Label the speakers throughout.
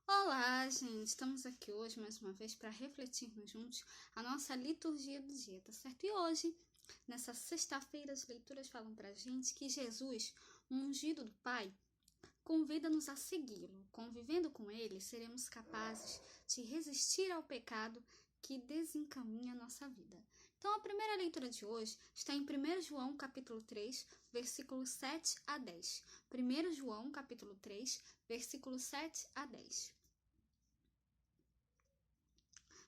Speaker 1: Olá, gente! Estamos aqui hoje mais uma vez para refletirmos juntos a nossa liturgia do dia, tá certo? E hoje, nessa sexta-feira, as leituras falam pra gente que Jesus, o ungido do Pai, convida-nos a segui-lo. Convivendo com ele, seremos capazes de resistir ao pecado que desencaminha a nossa vida. Então, a primeira leitura de hoje está em 1 João, capítulo 3, versículos 7 a 10. 1 João, capítulo 3, versículos 7 a 10.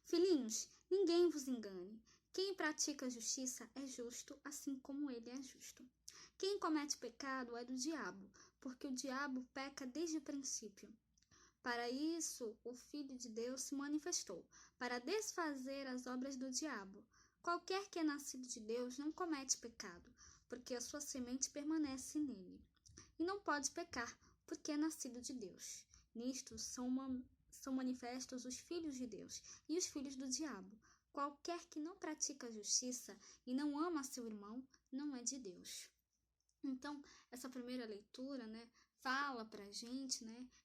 Speaker 1: Filhinhos, ninguém vos engane. Quem pratica a justiça é justo, assim como ele é justo. Quem comete pecado é do diabo, porque o diabo peca desde o princípio. Para isso, o Filho de Deus se manifestou, para desfazer as obras do diabo. Qualquer que é nascido de Deus não comete pecado, porque a sua semente permanece nele. E não pode pecar, porque é nascido de Deus. Nisto são manifestos os filhos de Deus e os filhos do diabo. Qualquer que não pratica a justiça e não ama seu irmão, não é de Deus. Então, essa primeira leitura, fala pra gente,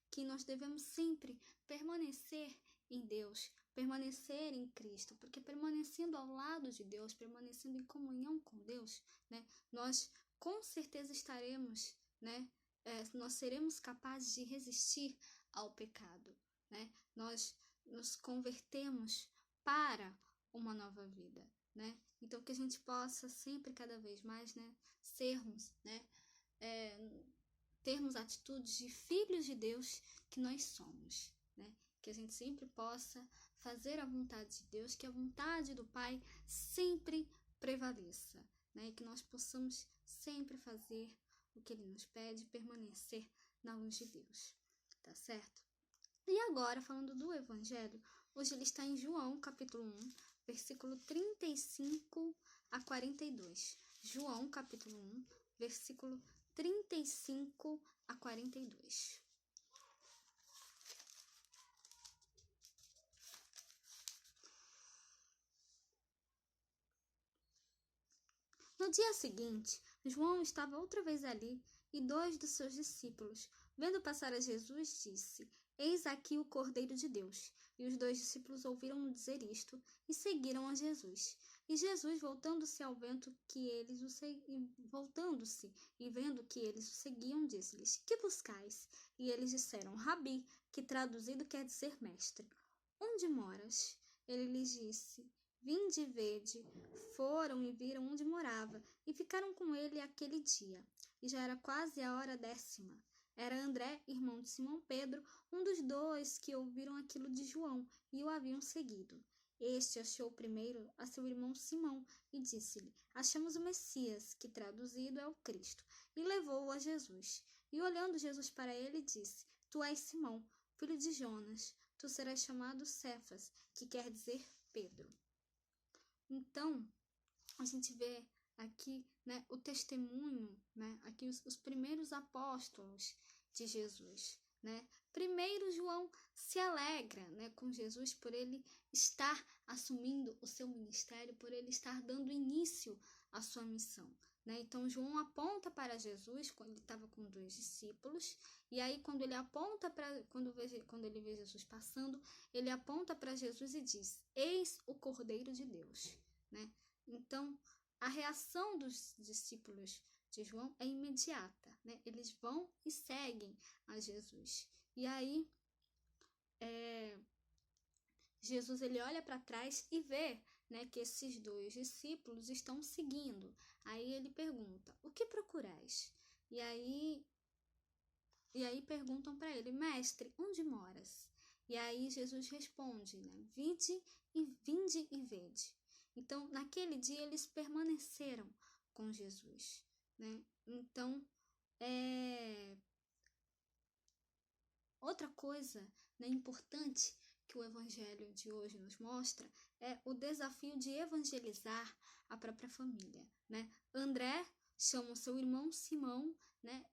Speaker 1: que nós devemos sempre permanecer em Deus, permanecer em Cristo, porque permanecendo ao lado de Deus, permanecendo em comunhão com Deus, nós com certeza estaremos, nós seremos capazes de resistir ao pecado, Nós nos convertemos para uma nova vida, Então, que a gente possa sempre, cada vez mais, sermos, termos atitudes de filhos de Deus que nós somos, Que a gente sempre possa fazer a vontade de Deus, que a vontade do Pai sempre prevaleça, E que nós possamos sempre fazer o que Ele nos pede, permanecer na luz de Deus, tá certo? E agora, falando do Evangelho, hoje ele está em João, capítulo 1, versículo 35 a 42. João, capítulo 1, versículo 35 a 42. No dia seguinte, João estava outra vez ali e 2 dos seus discípulos, vendo passar a Jesus, disse: Eis aqui o Cordeiro de Deus. E os 2 discípulos ouviram-no dizer isto e seguiram a Jesus. E Jesus, voltando-se e vendo que eles o seguiam, disse-lhes: Que buscais? E eles disseram: Rabi, que traduzido quer dizer mestre. Onde moras? Ele lhes disse: Vinde e vede. Foram e viram onde morava, e ficaram com ele aquele dia. E já era quase a hora 10ª. Era André, irmão de Simão Pedro, um dos 2 que ouviram aquilo de João, e o haviam seguido. Este achou primeiro a seu irmão Simão, e disse-lhe: Achamos o Messias, que traduzido é o Cristo, e levou-o a Jesus. E olhando Jesus para ele, disse: Tu és Simão, filho de Jonas, tu serás chamado Cefas, que quer dizer Pedro. Então, a gente vê aqui, o testemunho, aqui os primeiros apóstolos de Jesus, Primeiro João se alegra, com Jesus por ele estar assumindo o seu ministério, por ele estar dando início à sua missão, Então João aponta para Jesus quando ele estava com 2 discípulos, e aí quando ele vê Jesus passando, ele aponta para Jesus e diz: Eis o Cordeiro de Deus, Então, a reação dos discípulos de João é imediata, Eles vão e seguem a Jesus. E aí, Jesus ele olha para trás e vê, que esses 2 discípulos estão seguindo. Aí ele pergunta: O que procurais? E aí perguntam para ele: Mestre, onde moras? E aí Jesus responde: Vinde e vede. Então, naquele dia, eles permaneceram com Jesus, Então, outra coisa importante que o Evangelho de hoje nos mostra é o desafio de evangelizar a própria família, André chama o seu irmão Simão,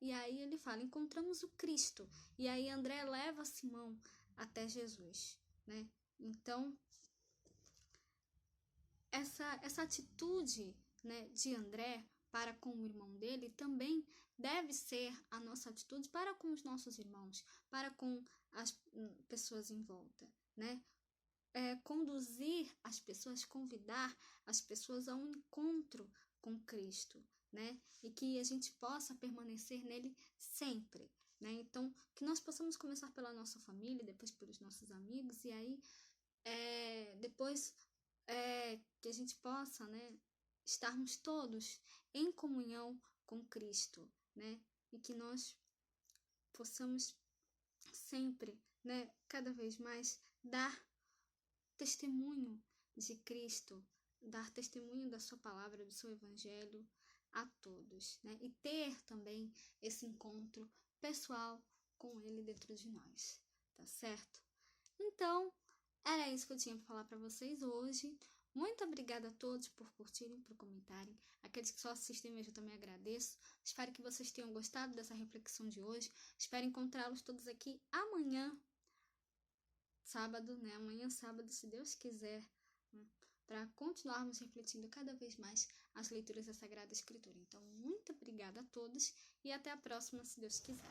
Speaker 1: e aí ele fala: encontramos o Cristo. E aí André leva Simão até Jesus, Então, essa atitude, de André para com o irmão dele, também deve ser a nossa atitude para com os nossos irmãos, para com as pessoas em volta, né? Conduzir as pessoas, convidar as pessoas a um encontro com Cristo, né? E que a gente possa permanecer nele sempre, né? Então, que nós possamos começar pela nossa família, depois pelos nossos amigos, e aí depois que a gente possa, né, estarmos todos em comunhão com Cristo, né? E que nós possamos sempre, né, cada vez mais dar testemunho de Cristo, dar testemunho da sua palavra, do seu evangelho a todos, né? E ter também esse encontro pessoal com ele dentro de nós, tá certo? Então, era isso que eu tinha para falar para vocês hoje. Muito obrigada a todos por curtirem, por comentarem. Aqueles que só assistem mesmo, eu também agradeço. Espero que vocês tenham gostado dessa reflexão de hoje. Espero encontrá-los todos aqui amanhã, sábado, né? Amanhã, sábado, se Deus quiser, né? Para continuarmos refletindo cada vez mais as leituras da Sagrada Escritura. Então, muito obrigada a todos e até a próxima, se Deus quiser.